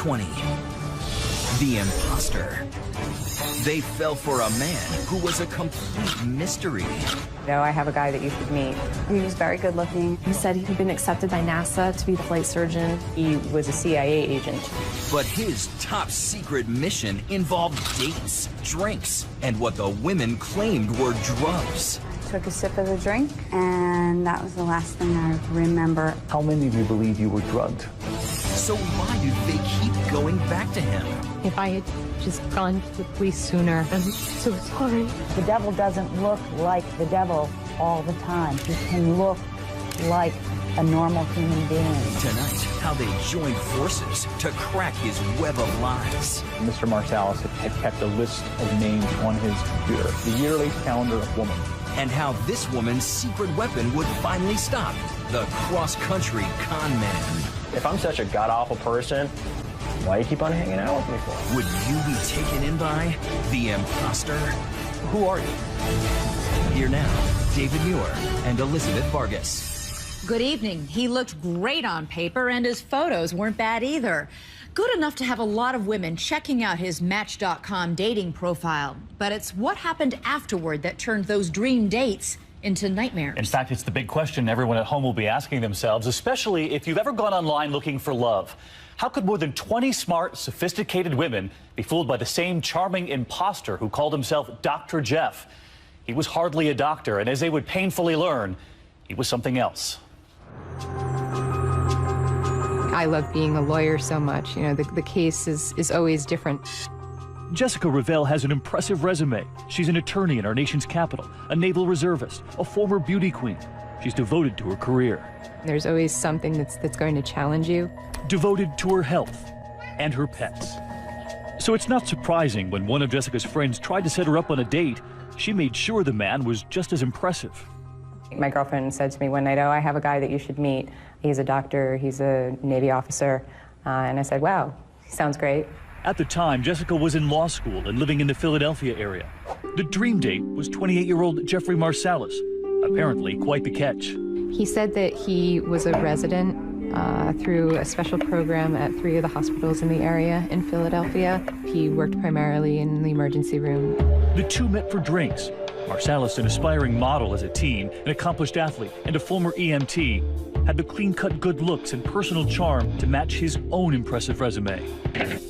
2020. The Imposter. They fell for a man who was a complete mystery. I have a guy that you should meet. He was very good looking. He said he'd been accepted by NASA to be the flight surgeon. He was a CIA agent. But his top secret mission involved dates, drinks, and what the women claimed were drugs. Took a sip of the drink, and that was the last thing I remember. How many of you believe you were drugged? So why do they keep going back to him? If I had just gone to the police sooner, I'm so sorry. The devil doesn't look like the devil all the time. He can look like a normal human being. Tonight, how they joined forces to crack his web of lies. Mr. Marsalis had kept a list of names on his computer, the yearly calendar of women. And how this woman's secret weapon would finally stop the cross-country con man. If I'm such a god-awful person, why do you keep on hanging out with me for? Would you be taken in by the Imposter? Who are you? Here now, David Muir and Elizabeth Vargas. Good evening. He looked great on paper, and his photos weren't bad either. Good enough to have a lot of women checking out his Match.com dating profile. But it's what happened afterward that turned those dream dates into nightmares. In fact, it's the big question everyone at home will be asking themselves, especially if you've ever gone online looking for love. How could more than 20 smart, sophisticated women be fooled by the same charming imposter who called himself Dr. Jeff? He was hardly a doctor, and as they would painfully learn, he was something else. I love being a lawyer so much. You know, the case is always different. Jessica Ravel has an impressive resume. She's an attorney in our nation's capital, a naval reservist, a former beauty queen. She's devoted to her career. There's always something that's going to challenge you. Devoted to her health and her pets. So it's not surprising when one of Jessica's friends tried to set her up on a date, she made sure the man was just as impressive. My girlfriend said to me one night, "Oh, I have a guy that you should meet. He's a doctor, he's a Navy officer." And I said, "Wow, sounds great." At the time, Jessica was in law school and living in the Philadelphia area. The dream date was 28-year-old Jeffrey Marsalis. Apparently quite the catch. He said that he was a resident through a special program at 3 of the hospitals in the area in Philadelphia. He worked primarily in the emergency room. The two met for drinks. Marsalis, an aspiring model as a teen, an accomplished athlete, and a former EMT, had the clean-cut good looks and personal charm to match his own impressive resume.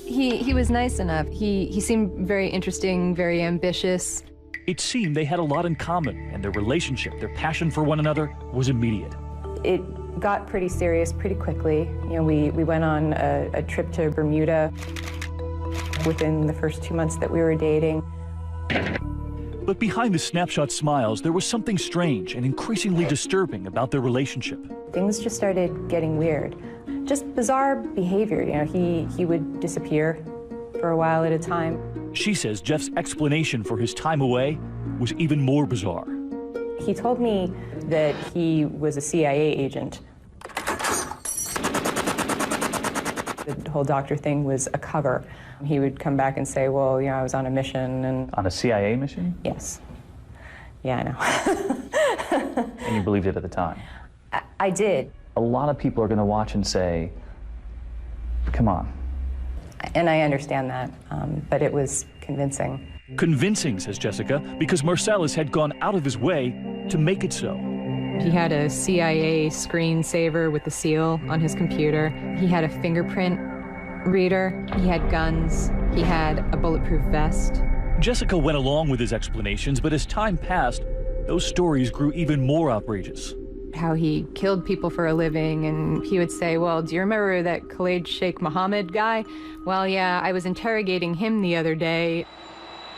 He was nice enough. He seemed very interesting, very ambitious. It seemed they had a lot in common, and their relationship, their passion for one another, was immediate. It got pretty serious pretty quickly. You know, we went on a trip to Bermuda within the first 2 months that we were dating. But behind the snapshot smiles, there was something strange and increasingly disturbing about their relationship. Things just started getting weird. Just bizarre behavior. You know, he would disappear for a while at a time. She says Jeff's explanation for his time away was even more bizarre. He told me that he was a CIA agent. The whole doctor thing was a cover. He would come back and say, well, you know, I was on a mission and... On a CIA mission? Yes. Yeah, I know. And you believed it at the time? I did. A lot of people are going to watch and say, come on. And I understand that, but it was convincing. Convincing, says Jessica, because Marsalis had gone out of his way to make it so. He had a CIA screensaver with the seal on his computer. He had a fingerprint reader. He had guns. He had a bulletproof vest. Jessica went along with his explanations, but as time passed, those stories grew even more outrageous. How he killed people for a living, and he would say, well, do you remember that Khalid Sheikh Mohammed guy? Well, yeah, I was interrogating him the other day.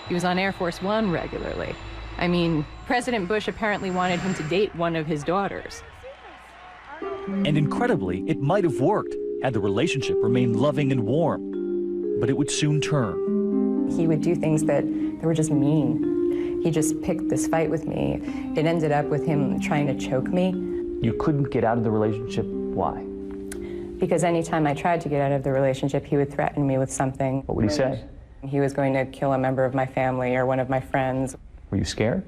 He was on Air Force One regularly. I mean, President Bush apparently wanted him to date one of his daughters. And incredibly, it might have worked had the relationship remained loving and warm. But it would soon turn. He would do things that were just mean. He just picked this fight with me. It ended up with him trying to choke me. You couldn't get out of the relationship. Why? Because anytime I tried to get out of the relationship, he would threaten me with something. What would he say? He was going to kill a member of my family or one of my friends. Were you scared?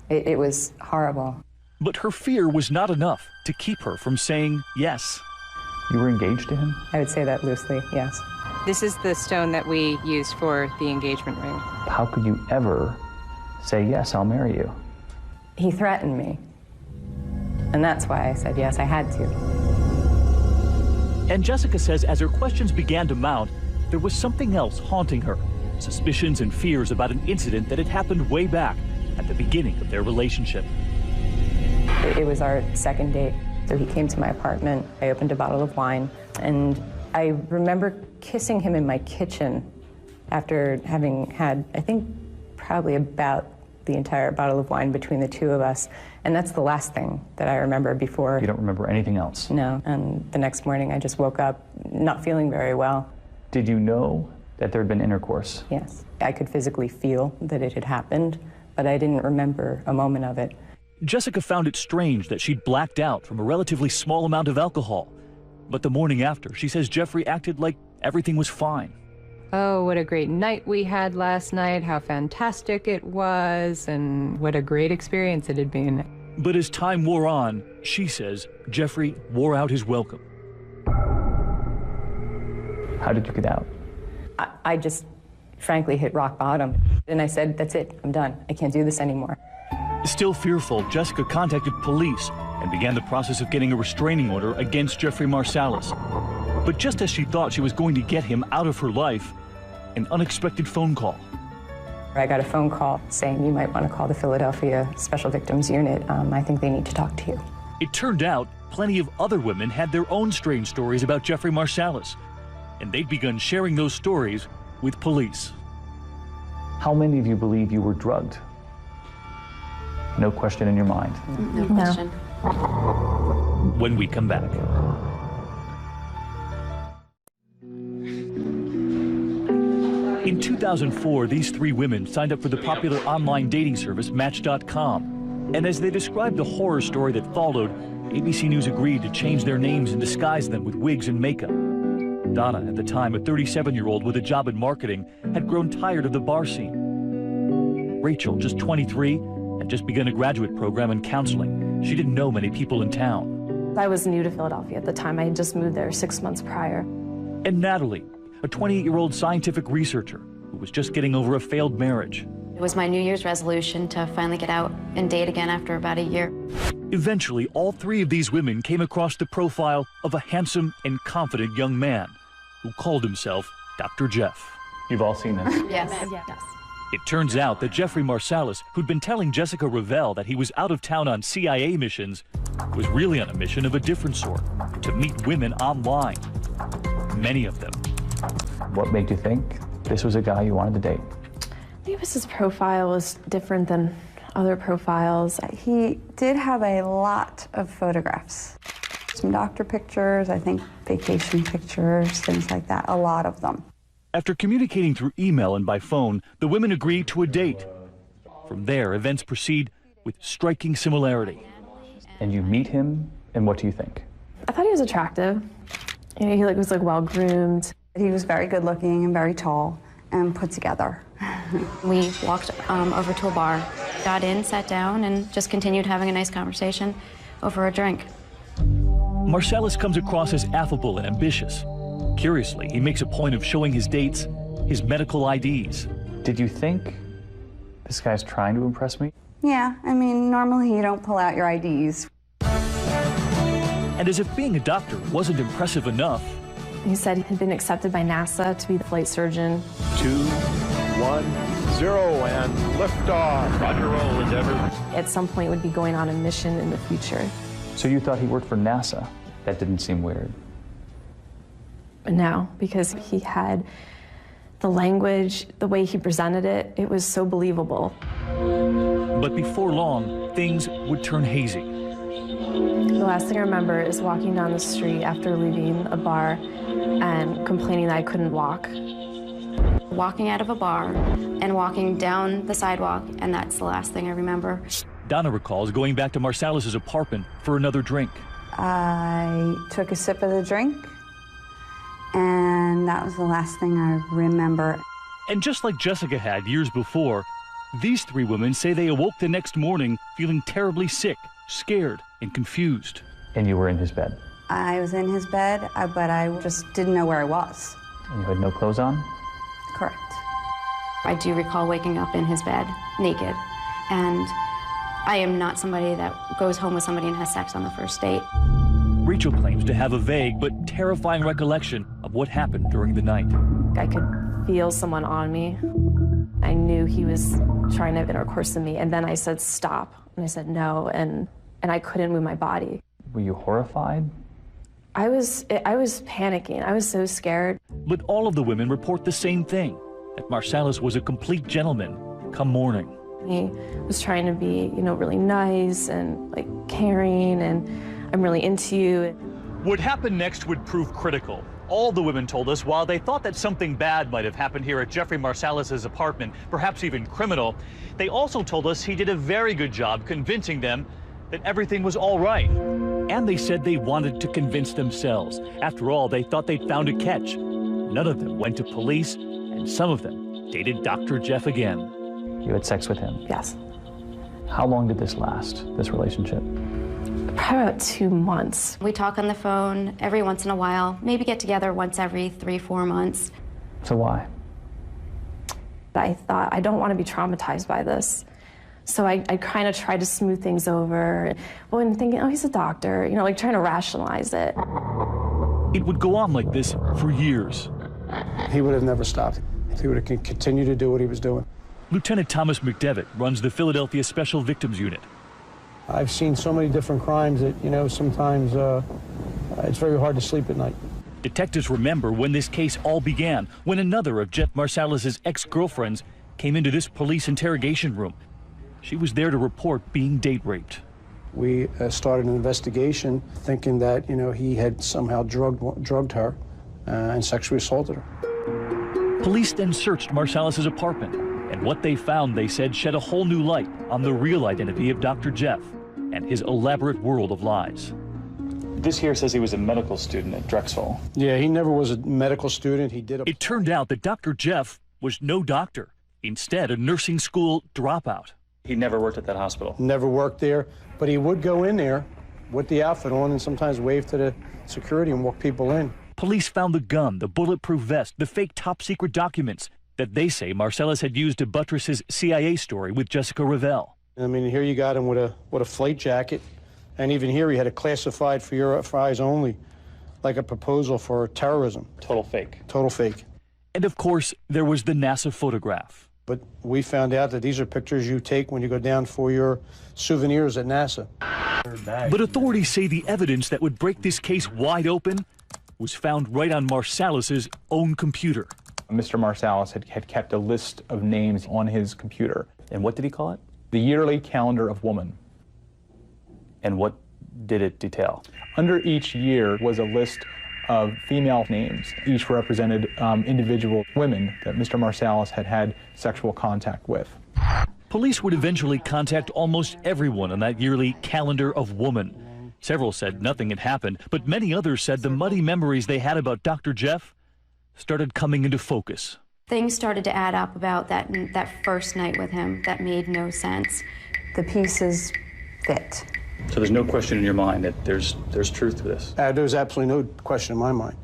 It was horrible. But her fear was not enough to keep her from saying yes. You were engaged to him? I would say that loosely, yes. This is the stone that we used for the engagement ring. How could you ever say, yes, I'll marry you? He threatened me. And that's why I said yes, I had to. And Jessica says as her questions began to mount, there was something else haunting her. Suspicions and fears about an incident that had happened way back at the beginning of their relationship. It was our second date. So he came to my apartment, I opened a bottle of wine, and I remember kissing him in my kitchen after having had, I think, probably about the entire bottle of wine between the two of us. And that's the last thing that I remember before. You don't remember anything else? No, and the next morning I just woke up not feeling very well. Did you know that there had been intercourse? Yes, I could physically feel that it had happened, but I didn't remember a moment of it. Jessica found it strange that she'd blacked out from a relatively small amount of alcohol. But the morning after, she says Jeffrey acted like everything was fine. Oh, what a great night we had last night, how fantastic it was, and what a great experience it had been. But as time wore on, she says Jeffrey wore out his welcome. How did you get out? I just frankly hit rock bottom. And I said, that's it, I'm done. I can't do this anymore. Still fearful, Jessica contacted police and began the process of getting a restraining order against Jeffrey Marsalis. But just as she thought she was going to get him out of her life, an unexpected phone call. I got a phone call saying you might want to call the Philadelphia Special Victims Unit. I think they need to talk to you. It turned out plenty of other women had their own strange stories about Jeffrey Marsalis, and they'd begun sharing those stories with police. How many of you believe you were drugged? No question in your mind? No question. When we come back. In 2004, these three women signed up for the popular online dating service Match.com. And as they described the horror story that followed, ABC News agreed to change their names and disguise them with wigs and makeup. Donna, at the time a 37-year-old with a job in marketing, had grown tired of the bar scene. Rachel, just 23, had just begun a graduate program in counseling. She didn't know many people in town. I was new to Philadelphia at the time. I had just moved there 6 months prior. And Natalie, a 28-year-old scientific researcher who was just getting over a failed marriage. It was my New Year's resolution to finally get out and date again after about a year. Eventually, all three of these women came across the profile of a handsome and confident young man who called himself Dr. Jeff. You've all seen this? Yes. It turns out that Jeffrey Marsalis, who'd been telling Jessica Revelle that he was out of town on CIA missions, was really on a mission of a different sort, to meet women online. Many of them. What made you think this was a guy you wanted to date? I think his profile was different than other profiles. He did have a lot of photographs. Some doctor pictures, I think vacation pictures, things like that, a lot of them. After communicating through email and by phone, the women agreed to a date. From there, events proceed with striking similarity. And you meet him, and what do you think? I thought he was attractive. You know, he was well-groomed. He was very good-looking and very tall and put together. We walked over to a bar, got in, sat down, and just continued having a nice conversation over a drink. Marsalis comes across as affable and ambitious. Curiously, he makes a point of showing his dates his medical IDs. Did you think this guy's trying to impress me? Yeah, I mean, normally you don't pull out your IDs. And as if being a doctor wasn't impressive enough, he said he had been accepted by NASA to be the flight surgeon. 2, 1, 0, and liftoff. Roger roll, Endeavour. At some point would be going on a mission in the future. So you thought he worked for NASA? That didn't seem weird. No, because he had the language, the way he presented it, it was so believable. But before long, things would turn hazy. The last thing I remember is walking down the street after leaving a bar and complaining that I couldn't walk. Walking out of a bar and walking down the sidewalk, and that's the last thing I remember. Donna recalls going back to Marsalis' apartment for another drink. I took a sip of the drink, and that was the last thing I remember. And just like Jessica had years before, these three women say they awoke the next morning feeling terribly sick, scared, and confused. And you were in his bed? I was in his bed, but I just didn't know where I was. And you had no clothes on? Correct. I do recall waking up in his bed, naked, and I am not somebody that goes home with somebody and has sex on the first date. Rachel claims to have a vague but terrifying recollection of what happened during the night. I could feel someone on me. I knew he was trying to have intercourse with me, and then I said stop, and I said no, and I couldn't move my body. Were you horrified? I was panicking. I was so scared. But all of the women report the same thing, that Marsalis was a complete gentleman come morning. He was trying to be, really nice and like caring, and I'm really into you. What happened next would prove critical. All the women told us while they thought that something bad might have happened here at Jeffrey Marsalis' apartment, perhaps even criminal, they also told us he did a very good job convincing them that everything was all right. And they said they wanted to convince themselves. After all, they thought they'd found a catch. None of them went to police, and some of them dated Dr. Jeff again. You had sex with him? Yes. How long did this last, this relationship? Probably about 2 months. We talk on the phone every once in a while, maybe get together once every 3-4 months. So why? I thought, I don't want to be traumatized by this. So I kind of tried to smooth things over. Well, and thinking, oh, he's a doctor, like trying to rationalize it. It would go on like this for years. He would have never stopped. He would have continued to do what he was doing. Lieutenant Thomas McDevitt runs the Philadelphia Special Victims Unit. I've seen so many different crimes that, sometimes it's very hard to sleep at night. Detectives remember when this case all began, when another of Jeff Marsalis' ex-girlfriends came into this police interrogation room. She was there to report being date raped. We started an investigation thinking that, he had somehow drugged her and sexually assaulted her. Police then searched Marsalis' apartment, and what they found, they said, shed a whole new light on the real identity of Dr. Jeff and his elaborate world of lies. This here says he was a medical student at Drexel. Yeah, he never was a medical student. It turned out that Dr. Jeff was no doctor, instead a nursing school dropout. He never worked at that hospital? Never worked there, but he would go in there with the outfit on and sometimes wave to the security and walk people in. Police found the gun, the bulletproof vest, the fake top-secret documents that they say Marsalis had used to buttress his CIA story with Jessica Ravel. I mean, here you got him with a flight jacket, and even here he had it classified for your eyes only, like a proposal for terrorism. Total fake. Total fake. And of course, there was the NASA photograph. But we found out that these are pictures you take when you go down for your souvenirs at NASA. But authorities say the evidence that would break this case wide open was found right on Marsalis' own computer. Mr. Marsalis had kept a list of names on his computer. And what did he call it? The Yearly Calendar of Woman. And what did it detail? Under each year was a list of female names. Each represented individual women that Mr. Marsalis had had sexual contact with. Police would eventually contact almost everyone on that yearly Calendar of Woman. Several said nothing had happened, but many others said the muddy memories they had about Dr. Jeff started coming into focus. Things started to add up about that first night with him that made no sense. The pieces fit. So there's no question in your mind that there's truth to this? There's absolutely no question in my mind.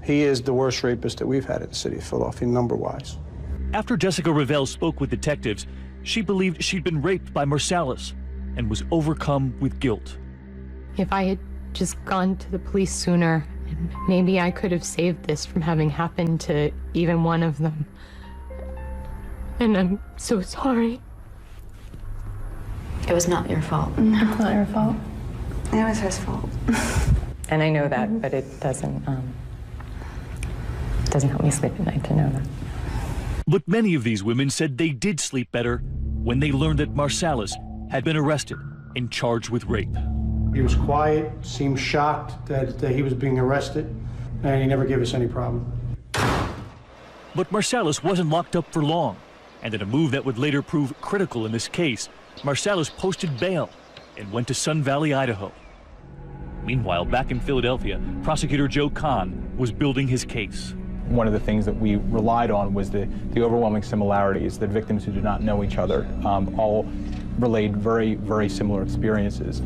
He is the worst rapist that we've had in the city of Philadelphia, number-wise. After Jessica Ravel spoke with detectives, she believed she'd been raped by Marsalis and was overcome with guilt. If I had just gone to the police sooner, maybe I could have saved this from having happened to even one of them. And I'm so sorry. It was not your fault. It's not your fault. It was his fault. And I know that, but it doesn't help me sleep at night to know that. But many of these women said they did sleep better when they learned that Marsalis had been arrested and charged with rape. He was quiet, seemed shocked that he was being arrested, and he never gave us any problem. But Marsalis wasn't locked up for long, and in a move that would later prove critical in this case, Marsalis posted bail and went to Sun Valley, Idaho. Meanwhile, back in Philadelphia, prosecutor Joe Kahn was building his case. One of the things that we relied on was the overwhelming similarities that victims who did not know each other all relayed very, very similar experiences.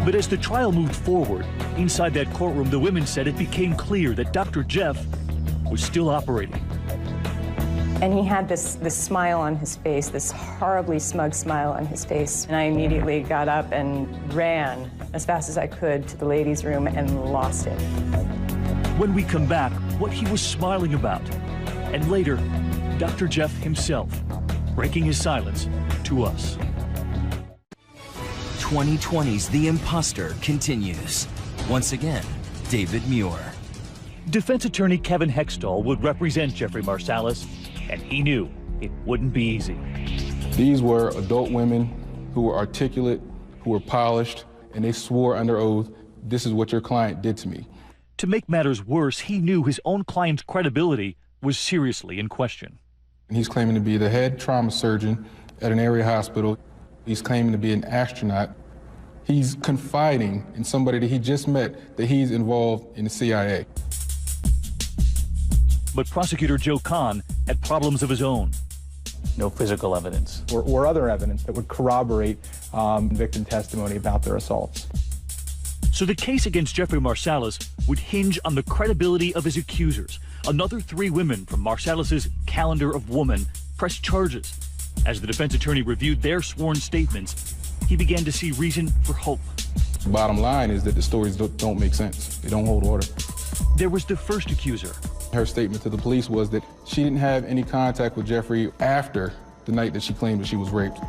But as the trial moved forward, inside that courtroom, the women said it became clear that Dr. Jeff was still operating. And he had this smile on his face, this horribly smug smile on his face. And I immediately got up and ran as fast as I could to the ladies' room and lost it. When we come back, what he was smiling about. And later, Dr. Jeff himself, breaking his silence to us. 2020's The Imposter continues. Once again, David Muir. Defense attorney Kevin Hextall would represent Jeffrey Marsalis, and he knew it wouldn't be easy. These were adult women who were articulate, who were polished, and they swore under oath, "This is what your client did to me." To make matters worse, he knew his own client's credibility was seriously in question. And he's claiming to be the head trauma surgeon at an area hospital. He's claiming to be an astronaut. He's confiding in somebody that he just met that he's involved in the CIA. But prosecutor Joe Kahn had problems of his own. No physical evidence. Or other evidence that would corroborate victim testimony about their assaults. So the case against Jeffrey Marsalis would hinge on the credibility of his accusers. Another 3 women from Marsalis's calendar of women pressed charges. As the defense attorney reviewed their sworn statements, he began to see reason for hope. The bottom line is that the stories don't make sense. They don't hold water. There was the first accuser. Her statement to the police was that she didn't have any contact with Jeffrey after the night that she claimed that she was raped.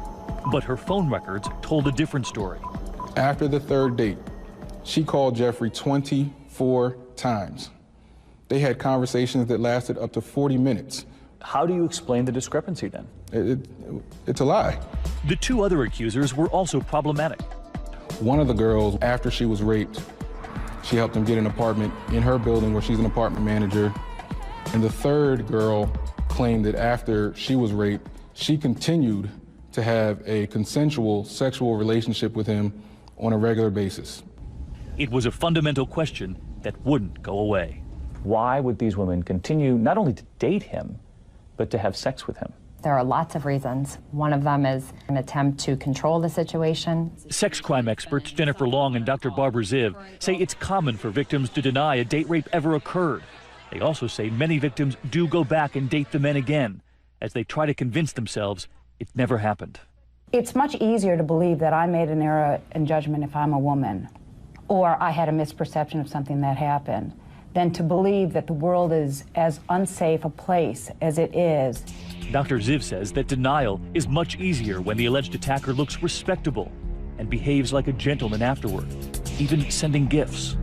But her phone records told a different story. After the 3rd date, she called Jeffrey 24 times. They had conversations that lasted up to 40 minutes. How do you explain the discrepancy then? It's a lie. The 2 other accusers were also problematic. One of the girls, after she was raped, she helped him get an apartment in her building where she's an apartment manager. And the 3rd girl claimed that after she was raped, she continued to have a consensual sexual relationship with him on a regular basis. It was a fundamental question that wouldn't go away. Why would these women continue not only to date him, but to have sex with him? There are lots of reasons. One of them is an attempt to control the situation. Sex crime experts Jennifer Long and Dr. Barbara Ziv say it's common for victims to deny a date rape ever occurred. They also say many victims do go back and date the men again, as they try to convince themselves it never happened. It's much easier to believe that I made an error in judgment if I'm a woman, or I had a misperception of something that happened, than to believe that the world is as unsafe a place as it is. Dr. Ziv says that denial is much easier when the alleged attacker looks respectable and behaves like a gentleman afterward, even sending gifts.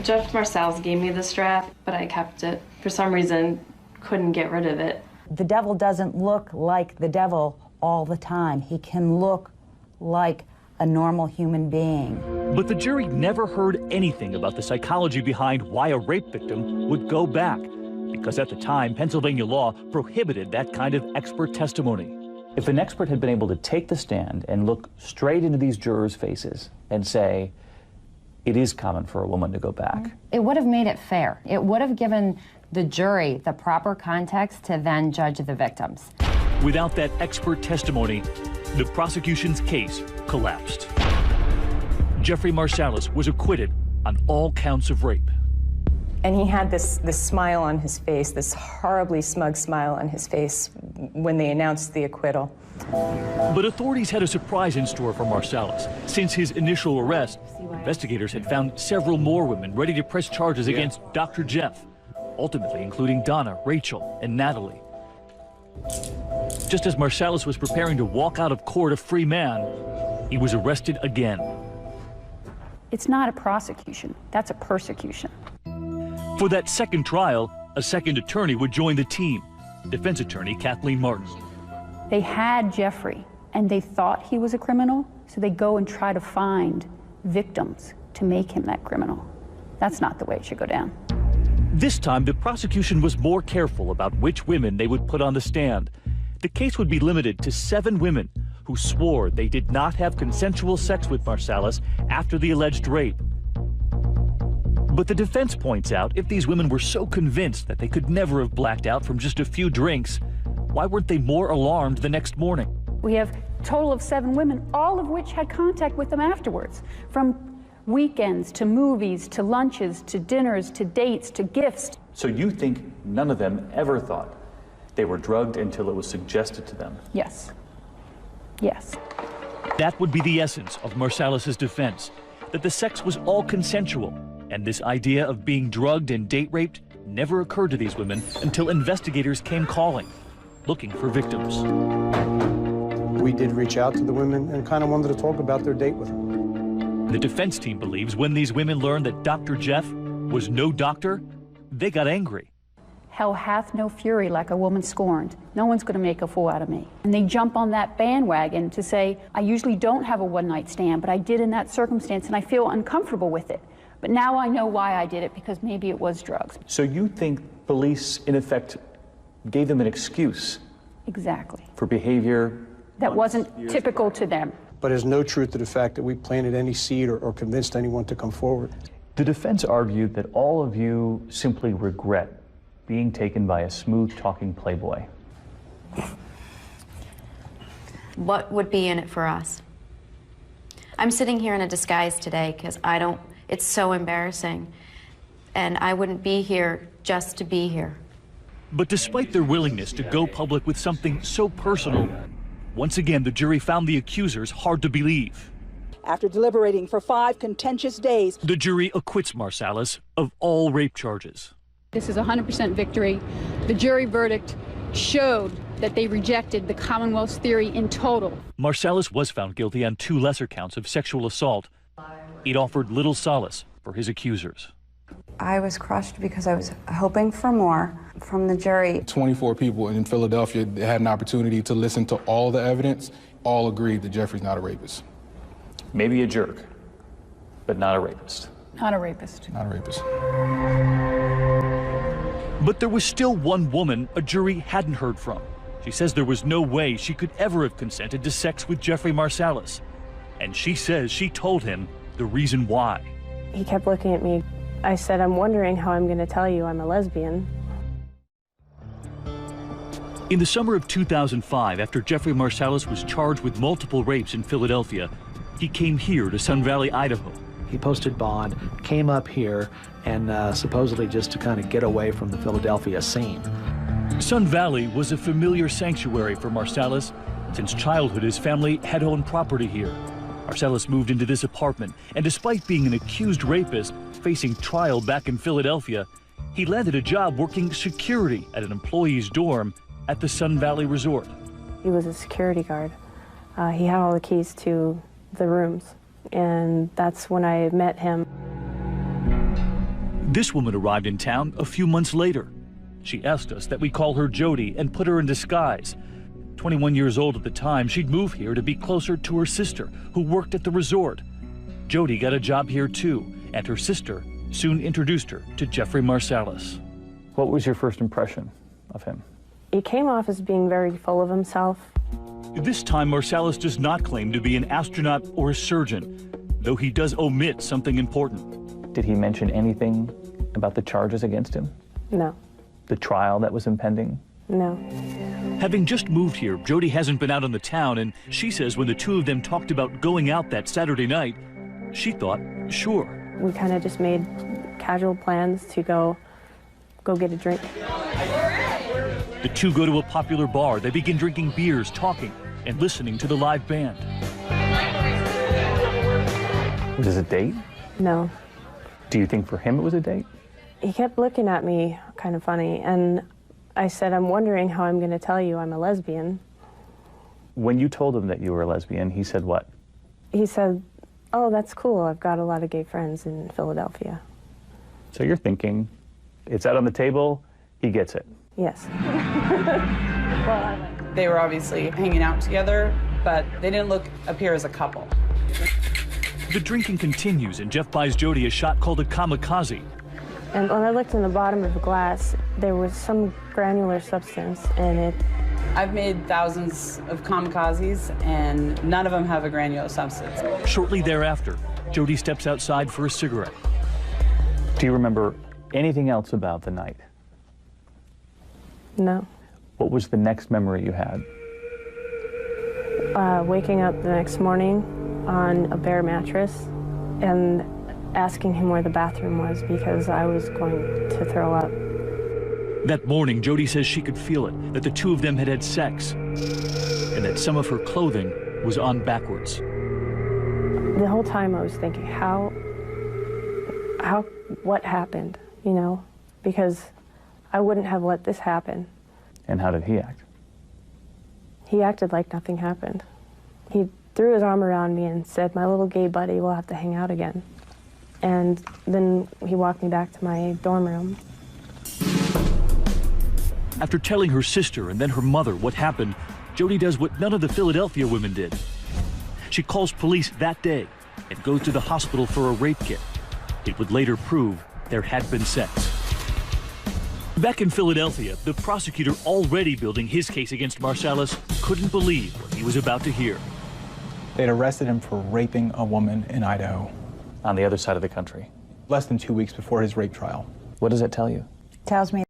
Jeff Marsalis gave me the strap, but I kept it. For some reason, couldn't get rid of it. The devil doesn't look like the devil all the time. He can look like a normal human being. But the jury never heard anything about the psychology behind why a rape victim would go back, because at the time, Pennsylvania law prohibited that kind of expert testimony. If an expert had been able to take the stand and look straight into these jurors' faces and say, it is common for a woman to go back. It would have made it fair. It would have given the jury the proper context to then judge the victims. Without that expert testimony, the prosecution's case collapsed. Jeffrey Marsalis was acquitted on all counts of rape. And he had this smile on his face, this horribly smug smile on his face when they announced the acquittal. But authorities had a surprise in store for Marsalis. Since his initial arrest, investigators had found several more women ready to press charges against Dr. Jeff, ultimately including Donna, Rachel, and Natalie. Just as Marsalis was preparing to walk out of court a free man, he was arrested again. It's not a prosecution, that's a persecution. For that second trial, a second attorney would join the team, defense attorney Kathleen Martin. They had Jeffrey, and they thought he was a criminal, so they go and try to find victims to make him that criminal. That's not the way it should go down. This time, the prosecution was more careful about which women they would put on the stand. The case would be limited to 7 women who swore they did not have consensual sex with Marsalis after the alleged rape. But the defense points out if these women were so convinced that they could never have blacked out from just a few drinks, why weren't they more alarmed the next morning? We have Total of 7 women, all of which had contact with them afterwards, from weekends to movies to lunches to dinners to dates to gifts. So you think none of them ever thought they were drugged until it was suggested to them? Yes. Yes. That would be the essence of Marsalis' defense, that the sex was all consensual, and this idea of being drugged and date raped never occurred to these women until investigators came calling, looking for victims. We did reach out to the women and kind of wanted to talk about their date with them. The defense team believes when these women learned that Dr. Jeff was no doctor, they got angry. Hell hath no fury like a woman scorned. No one's going to make a fool out of me. And they jump on that bandwagon to say, I usually don't have a one-night stand, but I did in that circumstance, and I feel uncomfortable with it. But now I know why I did it, because maybe it was drugs. So you think police, in effect, gave them an excuse? Exactly. For behavior that wasn't typical to them. But there's no truth to the fact that we planted any seed or convinced anyone to come forward. The defense argued that all of you simply regret being taken by a smooth-talking playboy. What would be in it for us? I'm sitting here in a disguise today because it's so embarrassing, and I wouldn't be here just to be here. But despite their willingness to go public with something so personal, once again the jury found the accusers hard to believe. After deliberating for 5 contentious days, the jury acquits Marsalis of all rape charges. This is a 100% victory. The jury verdict showed that they rejected the Commonwealth's theory in total. Marsalis was found guilty on 2 lesser counts of sexual assault. It offered little solace for his accusers. I was crushed because I was hoping for more from the jury. 24 people in Philadelphia had an opportunity to listen to all the evidence, all agreed that Jeffrey's not a rapist. Maybe a jerk, but not a rapist. Not a rapist. Not a rapist. But there was still one woman a jury hadn't heard from. She says there was no way she could ever have consented to sex with Jeffrey Marsalis. And she says she told him the reason why. He kept looking at me. I said, I'm wondering how I'm going to tell you I'm a lesbian. In the summer of 2005, after Jeffrey Marsalis was charged with multiple rapes in Philadelphia, he came here to Sun Valley, Idaho. He posted bond, came up here, and supposedly just to kind of get away from the Philadelphia scene. Sun Valley was a familiar sanctuary for Marsalis. Since childhood, his family had owned property here. Marsalis moved into this apartment, and despite being an accused rapist facing trial back in Philadelphia, he landed a job working security at an employee's dorm at the Sun Valley Resort. He was a security guard. He had all the keys to the rooms, and that's when I met him. This woman arrived in town a few months later. She asked us that we call her Jody and put her in disguise. 21 years old at the time, she'd moved here to be closer to her sister, who worked at the resort. Jody got a job here too, and her sister soon introduced her to Jeffrey Marsalis. What was your first impression of him? He came off as being very full of himself. This time, Marsalis does not claim to be an astronaut or a surgeon, though he does omit something important. Did he mention anything about the charges against him? No. The trial that was impending? No. Having just moved here, Jody hasn't been out in the town, and she says when the two of them talked about going out that Saturday night, she thought, sure. We kind of just made casual plans to go get a drink. The two go to a popular bar. They begin drinking beers, talking, and listening to the live band. Was this a date? No. Do you think for him it was a date? He kept looking at me kind of funny, and I said, I'm wondering how I'm going to tell you I'm a lesbian. When you told him that you were a lesbian, he said what? He said, oh, that's cool. I've got a lot of gay friends in Philadelphia. So you're thinking, it's out on the table, he gets it. Yes. They were obviously hanging out together, but they didn't appear as a couple. The drinking continues, and Jeff buys Jody a shot called a kamikaze. And when I looked in the bottom of the glass, there was some granular substance in it. I've made thousands of kamikazes, and none of them have a granular substance. Shortly thereafter, Jody steps outside for a cigarette. Do you remember anything else about the night? No. What was the next memory you had? Waking up the next morning on a bare mattress and asking him where the bathroom was because I was going to throw up. That morning, Jody says she could feel it, that the two of them had had sex, and that some of her clothing was on backwards. The whole time I was thinking, what happened, you know? Because I wouldn't have let this happen. And how did he act? He acted like nothing happened. He threw his arm around me and said, "My little gay buddy, we'll have to hang out again." And then he walked me back to my dorm room. After telling her sister and then her mother what happened, Jody does what none of the Philadelphia women did. She calls police that day and goes to the hospital for a rape kit. It would later prove there had been sex. Back in Philadelphia, the prosecutor already building his case against Marsalis couldn't believe what he was about to hear. They'd arrested him for raping a woman in Idaho. On the other side of the country. Less than 2 weeks before his rape trial. What does it tell you? Tells me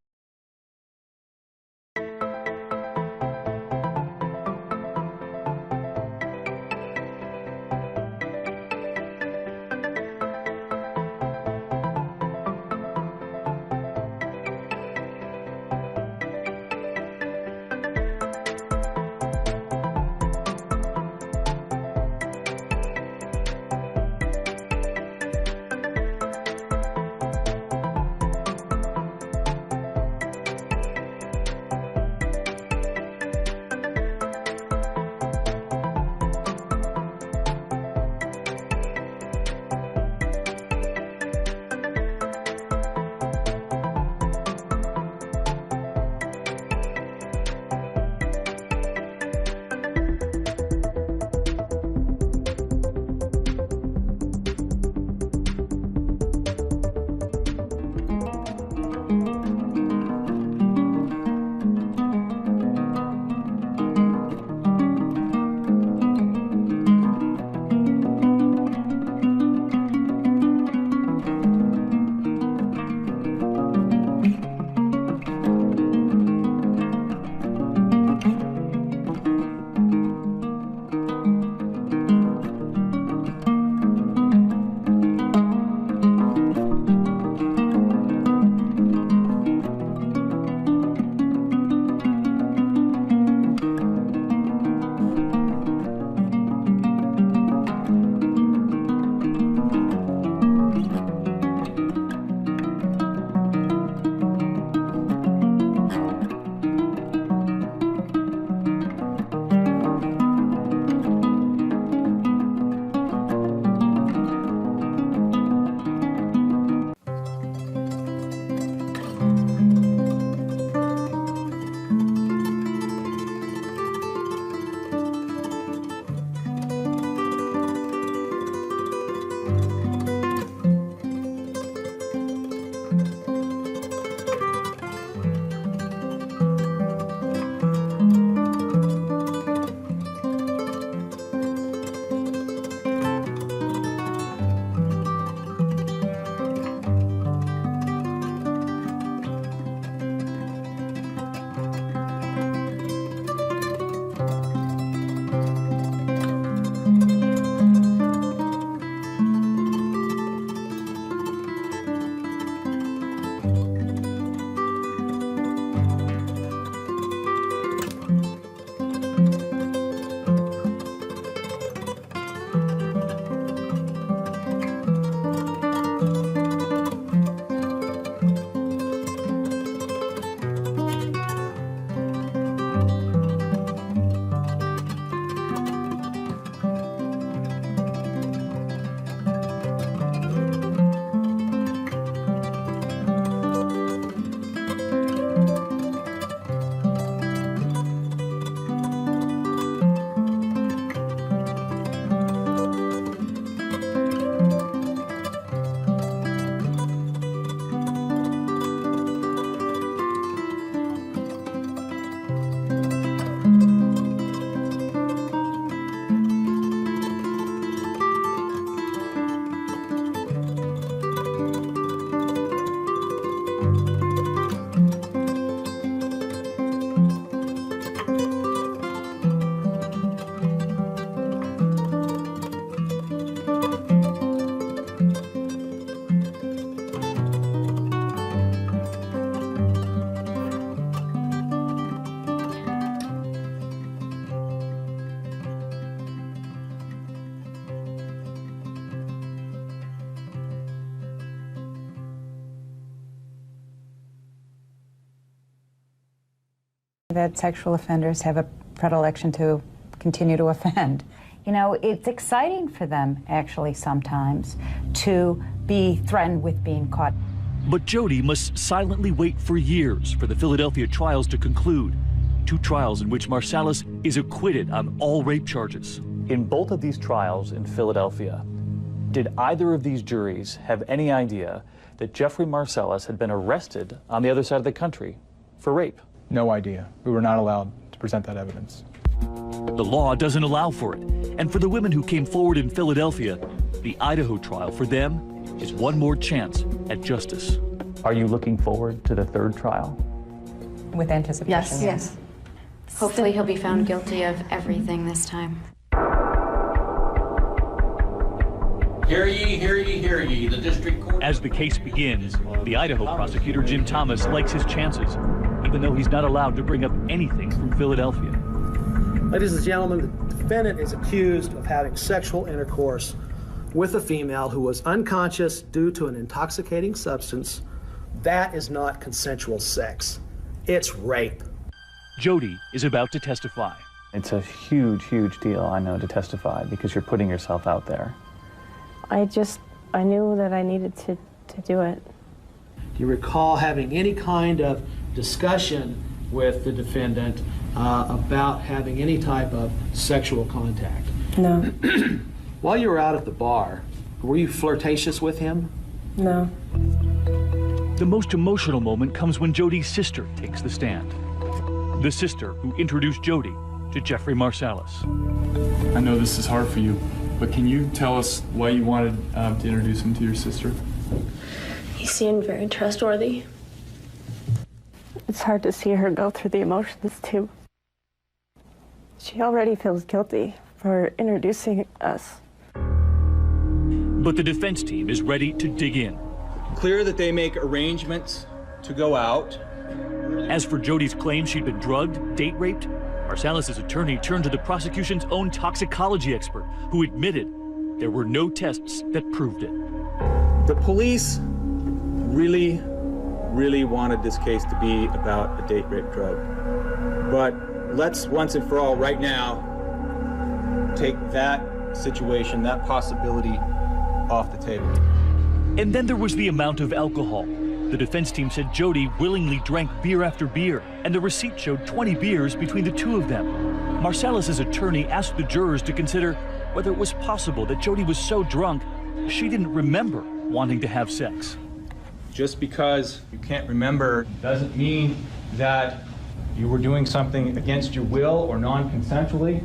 That sexual offenders have a predilection to continue to offend. You know, it's exciting for them, actually, sometimes, to be threatened with being caught. But Jodi must silently wait for years for the Philadelphia trials to conclude. 2 trials in which Marsalis is acquitted on all rape charges. In both of these trials in Philadelphia, did either of these juries have any idea that Jeffrey Marsalis had been arrested on the other side of the country for rape? No idea. We were not allowed to present that evidence. The law doesn't allow for it. And for the women who came forward in Philadelphia, the Idaho trial for them is one more chance at justice. Are you looking forward to the 3rd trial? With anticipation. Yes. Yes. Hopefully he'll be found guilty of everything this time. Hear ye, hear ye, hear ye. The district court... As the case begins, the Idaho prosecutor, Jim Thomas, likes his chances, even though he's not allowed to bring up anything from Philadelphia. Ladies and gentlemen, the defendant is accused of having sexual intercourse with a female who was unconscious due to an intoxicating substance. That is not consensual sex. It's rape. Jodi is about to testify. It's a huge, huge deal, I know, to testify because you're putting yourself out there. I knew that I needed to do it. Do you recall having any kind of discussion with the defendant about having any type of sexual contact? No. While you were out at the bar, were you flirtatious with him? No. The most emotional moment comes when Jodi's sister takes the stand. The sister who introduced Jodi to Jeffrey Marsalis. I know this is hard for you, but can you tell us why you wanted to introduce him to your sister? He seemed very trustworthy. It's hard to see her go through the emotions, too. She already feels guilty for introducing us. But the defense team is ready to dig in. Clear that they make arrangements to go out. As for Jodi's claim she'd been drugged, date raped, Marsalis' attorney turned to the prosecution's own toxicology expert, who admitted there were no tests that proved it. The police really wanted this case to be about a date rape drug. But let's once and for all, right now, take that situation, that possibility off the table. And then there was the amount of alcohol. The defense team said Jodi willingly drank beer after beer, and the receipt showed 20 beers between the 2 of them. Marsalis' attorney asked the jurors to consider whether it was possible that Jodi was so drunk she didn't remember wanting to have sex. Just because you can't remember doesn't mean that you were doing something against your will or non-consensually.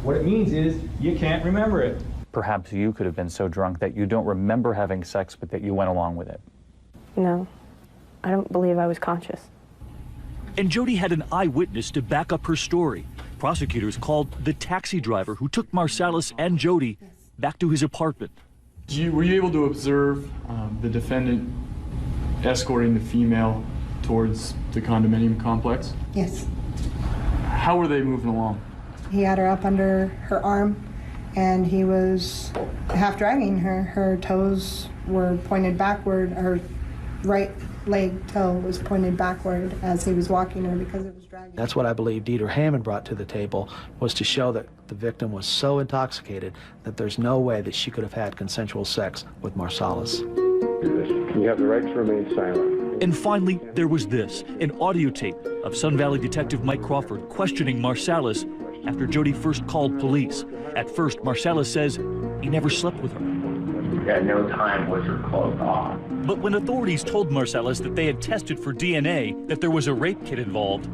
What it means is you can't remember it. Perhaps you could have been so drunk that you don't remember having sex, but that you went along with it. No, I don't believe I was conscious. And Jodi had an eyewitness to back up her story. Prosecutors called the taxi driver who took Marsalis and Jodi back to his apartment. Were you able to observe the defendant escorting the female towards the condominium complex? Yes. How were they moving along? He had her up under her arm, and he was half dragging her. Her toes were pointed backward. Her right leg toe was pointed backward as he was walking her because it was dragging. That's what I believe Dieter Hammond brought to the table, was to show that the victim was so intoxicated that there's no way that she could have had consensual sex with Marsalis. You have the right to remain silent. And finally, there was this, an audio tape of Sun Valley detective Mike Crawford questioning Marsalis after Jodi first called police. At first, Marsalis says he never slept with her. At no time was her clothes off. But when authorities told Marsalis that they had tested for DNA, that there was a rape kit involved.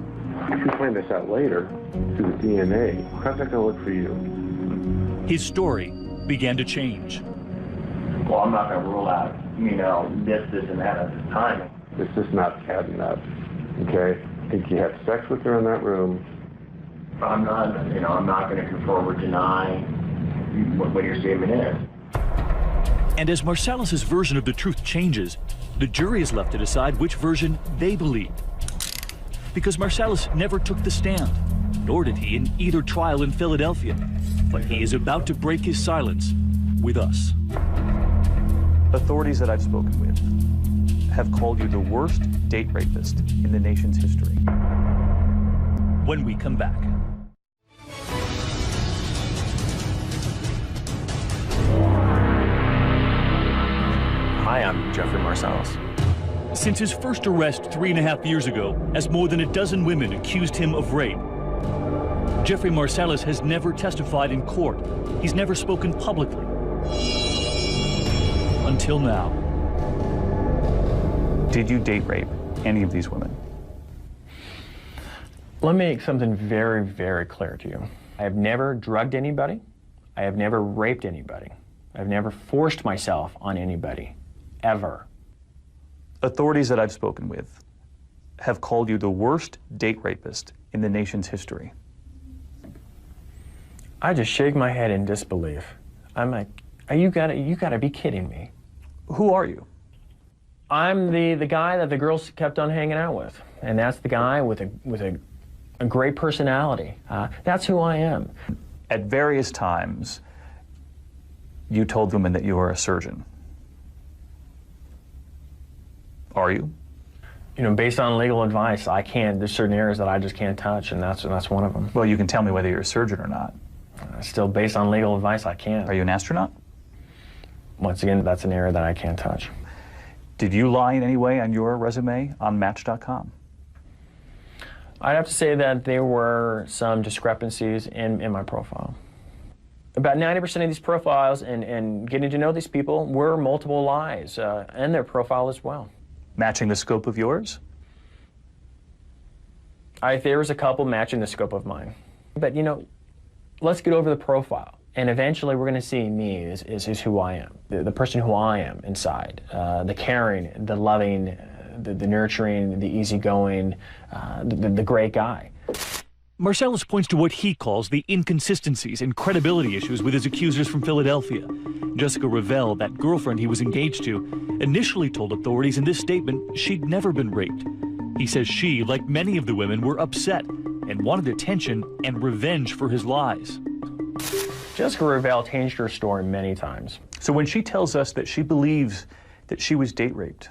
If you find this out later through the DNA, how's that going to look for you? His story began to change. Well, I'm not going to rule out, this, and that at this time. It's just not cat and nut, okay? I think you had sex with her in that room. I'm not going to confirm or deny what your statement is. And as Marsalis' version of the truth changes, the jury is left to decide which version they believe. Because Marsalis never took the stand, nor did he in either trial in Philadelphia. But he is about to break his silence with us. Authorities that I've spoken with have called you the worst date rapist in the nation's history. when we come back. Hi, I'm Jeffrey Marsalis. Since his first arrest 3.5 years ago, as more than a dozen women accused him of rape, Jeffrey Marsalis has never testified in court. He's never spoken publicly. Until now. Did you date rape any of these women? Let me make something very, very clear to you. I have never drugged anybody. I have never raped anybody. I've never forced myself on anybody, ever. Authorities that I've spoken with have called you the worst date rapist in the nation's history. I just shake my head in disbelief. I'm like, you gotta be kidding me. Who are you? I'm the guy that the girls kept on hanging out with, and that's the guy with a great personality. That's who I am. At various times, you told women that you were a surgeon. Are you? You know, based on legal advice, I can't. There's certain areas that I just can't touch, and that's one of them. Well, you can tell me whether you're a surgeon or not. Still, based on legal advice, I can't. Are you an astronaut? Once again, that's an area that I can't touch. Did you lie in any way on your resume on Match.com? I'd have to say that there were some discrepancies in my profile. About 90% of these profiles and getting to know these people were multiple lies in their profile as well. Matching the scope of yours? There was a couple matching the scope of mine. But, you know, let's get over the profile. And eventually we're going to see me is who I am, the person who I am inside, the caring, the loving, the nurturing, the easygoing, the great guy. Marsalis points to what he calls the inconsistencies and credibility issues with his accusers from Philadelphia. Jessica Revell, that girlfriend he was engaged to, initially told authorities in this statement she'd never been raped. He says she, like many of the women, were upset and wanted attention and revenge for his lies. Jessica Revell changed her story many times. So when she tells us that she believes that she was date raped,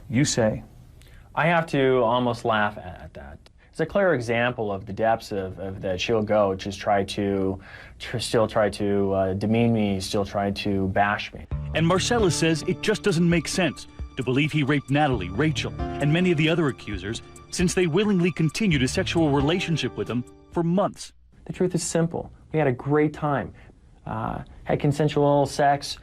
you say? I have to almost laugh at that. It's a clear example of the depths of that she'll go, just still try to demean me, still try to bash me. And Marsalis says it just doesn't make sense to believe he raped Natalie, Rachel, and many of the other accusers, since they willingly continued a sexual relationship with him for months. The truth is simple. We had a great time, had consensual sex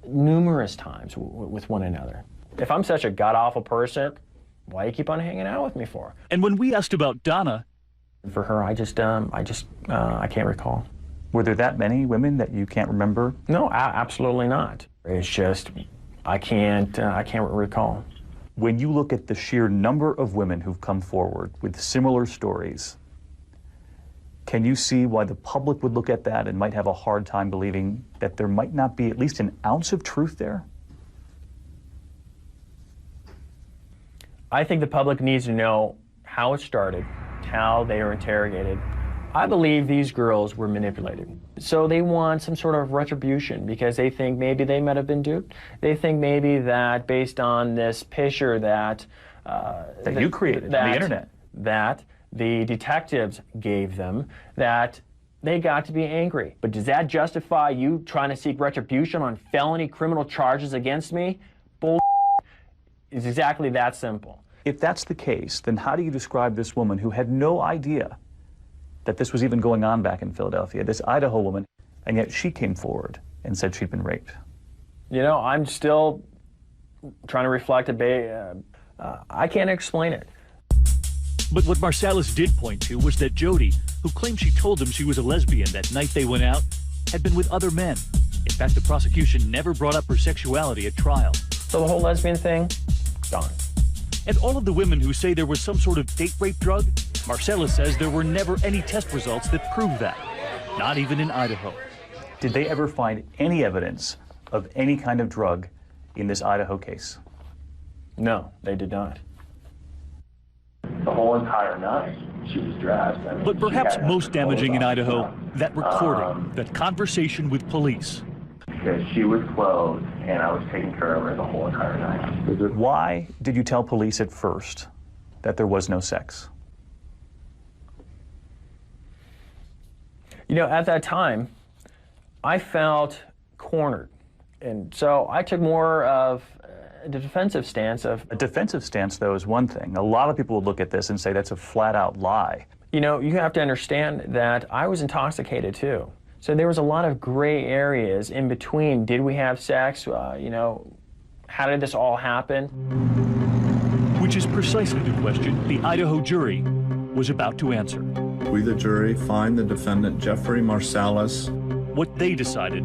numerous times with one another. If I'm such a god-awful person, why do you keep on hanging out with me for? And when we asked about Donna, for her, I can't recall. Were there that many women that you can't remember? No, absolutely not. It's just, I can't recall. When you look at the sheer number of women who've come forward with similar stories, can you see why the public would look at that and might have a hard time believing that there might not be at least an ounce of truth there? I think the public needs to know how it started, how they were interrogated. I believe these girls were manipulated. So they want some sort of retribution because they think maybe they might have been duped. They think maybe that based on this picture that you created on the internet, that the detectives gave them, that they got to be angry. But does that justify you trying to seek retribution on felony criminal charges against me? Bull. It's exactly that simple. If that's the case, then how do you describe this woman who had no idea that this was even going on back in Philadelphia, this Idaho woman, and yet she came forward and said she'd been raped? You know, I'm still trying to reflect a bit. I can't explain it. But what Marsalis did point to was that Jody, who claimed she told him she was a lesbian that night they went out, had been with other men. In fact, the prosecution never brought up her sexuality at trial. So the whole lesbian thing, gone. And all of the women who say there was some sort of date rape drug, Marsalis says there were never any test results that prove that, not even in Idaho. Did they ever find any evidence of any kind of drug in this Idaho case? No, they did not. The whole entire night she was dressed. I mean, but perhaps most damaging in Idaho, that recording, that conversation with police. Because she was clothed and I was taking care of her the whole entire night. Why did you tell police at first that there was no sex? You know, at that time, I felt cornered. And so I took more of a defensive stance of... A defensive stance, though, is one thing. A lot of people would look at this and say that's a flat-out lie. You know, you have to understand that I was intoxicated, too. So there was a lot of gray areas in between. Did we have sex? You know, how did this all happen? Which is precisely the question the Idaho jury was about to answer. We, the jury, find the defendant Jeffrey Marsalis. What they decided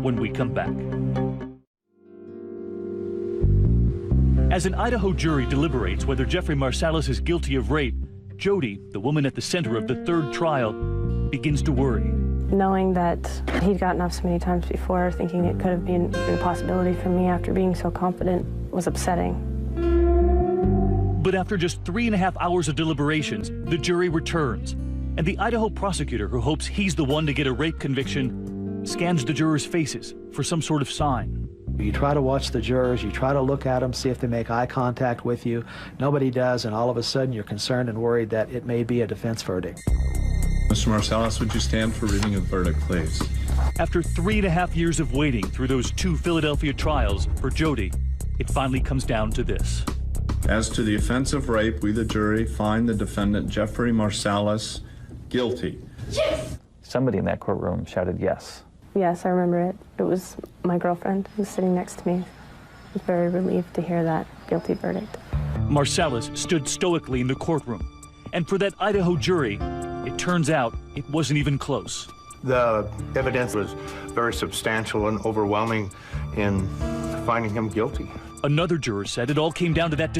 when we come back. As an Idaho jury deliberates whether Jeffrey Marsalis is guilty of rape, Jody, the woman at the center of the third trial, begins to worry. Knowing that he'd gotten up so many times before, thinking it could have been a possibility for me after being so confident was upsetting. But after just 3.5 hours of deliberations, the jury returns, and the Idaho prosecutor, who hopes he's the one to get a rape conviction, scans the jurors' faces for some sort of sign. You try to watch the jurors, you try to look at them, see if they make eye contact with you. Nobody does, and all of a sudden you're concerned and worried that it may be a defense verdict. Mr. Marsalis, would you stand for reading of the verdict, please? After 3.5 years of waiting through those 2 Philadelphia trials, for Jody, it finally comes down to this. As to the offense of rape, we, the jury, find the defendant Jeffrey Marsalis guilty. Yes! Somebody in that courtroom shouted yes. Yes, I remember it. It was my girlfriend who was sitting next to me. I was very relieved to hear that guilty verdict. Marsalis stood stoically in the courtroom. And for that Idaho jury, it turns out it wasn't even close. The evidence was very substantial and overwhelming in finding him guilty. Another juror said it all came down to that